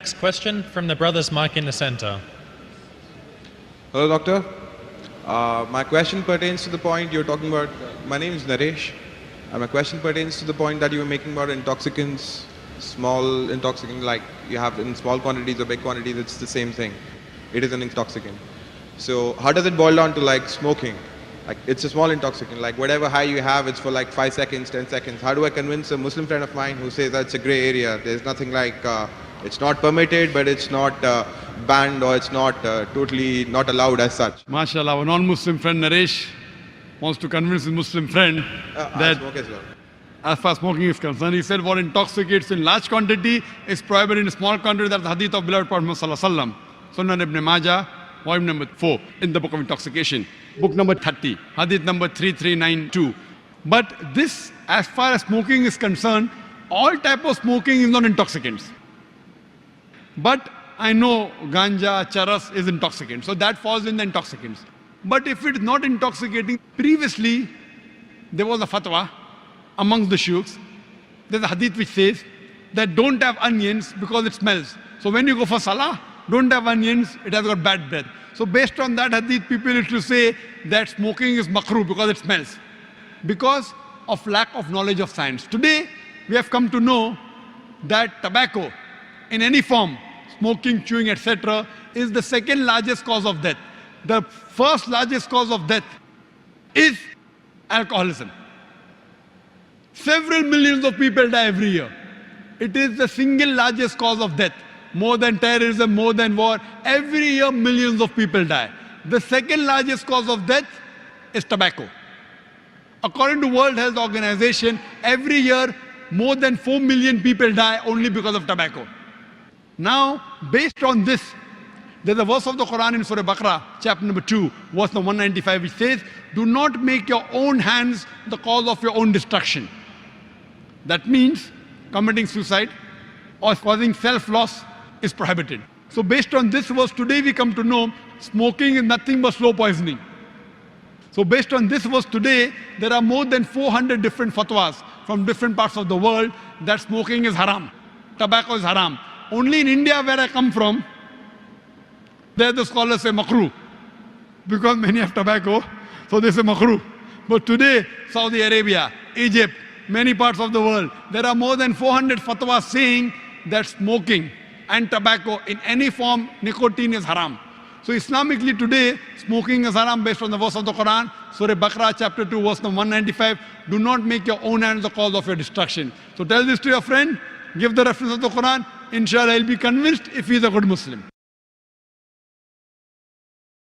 Next question from the brother's mic in the center. Hello, doctor. My question pertains to the point you're talking about. My name is Naresh. My question pertains to the point that you were making about intoxicants, small intoxicant, like you have in small quantities or big quantities, it's the same thing. It is an intoxicant. So how does it boil down to like smoking? Like it's a small intoxicant, like whatever high you have, it's for like 5 seconds, 10 seconds. How do I convince a Muslim friend of mine who says that's a gray area? There's nothing like, it's not permitted, but it's not banned, or it's not totally not allowed as such. MashaAllah, our non-Muslim friend Naresh wants to convince his Muslim friend that I smoke as well. as far as smoking is concerned, he said what intoxicates in large quantity is prohibited in small quantity. That's the hadith of beloved Prophet Sallallahu Alaihi Wasallam. Sunan Ibn Majah, volume number 4 in the book of intoxication. Book number 30, hadith number 3392. But this, as far as smoking is concerned, all type of smoking is not intoxicants. But I know ganja, charas is intoxicant, so that falls in the intoxicants. But if it is not intoxicating, previously there was a fatwa amongst the shuyukhs. There's a hadith which says that don't have onions because it smells. So when you go for salah, don't have onions, it has got bad breath. So based on that hadith, people used to say that smoking is makruh because it smells. Because of lack of knowledge of science. Today, we have come to know that tobacco, in any form, smoking, chewing, etc., is the second largest cause of death. The first largest cause of death is alcoholism. Several millions of people die every year. It is the single largest cause of death. More than terrorism, more than war. Every year, millions of people die. The second largest cause of death is tobacco. According to World Health Organization, every year, more than 4 million people die only because of tobacco. Now, based on this, there's a verse of the Quran in Surah Baqarah, chapter number 2, verse number 195, which says, do not make your own hands the cause of your own destruction. That means committing suicide or causing self-loss is prohibited. So based on this verse, today we come to know smoking is nothing but slow poisoning. So based on this verse today, there are more than 400 different fatwas from different parts of the world that smoking is haram, tobacco is haram. Only in India, where I come from, there the scholars say makruh, because many have tobacco, so they say makruh. But today, Saudi Arabia, Egypt, many parts of the world, there are more than 400 fatwas saying that smoking and tobacco in any form, nicotine is haram. So Islamically today, smoking is haram based on the verse of the Quran, Surah Baqarah chapter 2, verse number 195. Do not make your own hands the cause of your destruction. So tell this to your friend, give the reference of the Quran, inshallah he'll be convinced if he's a good Muslim.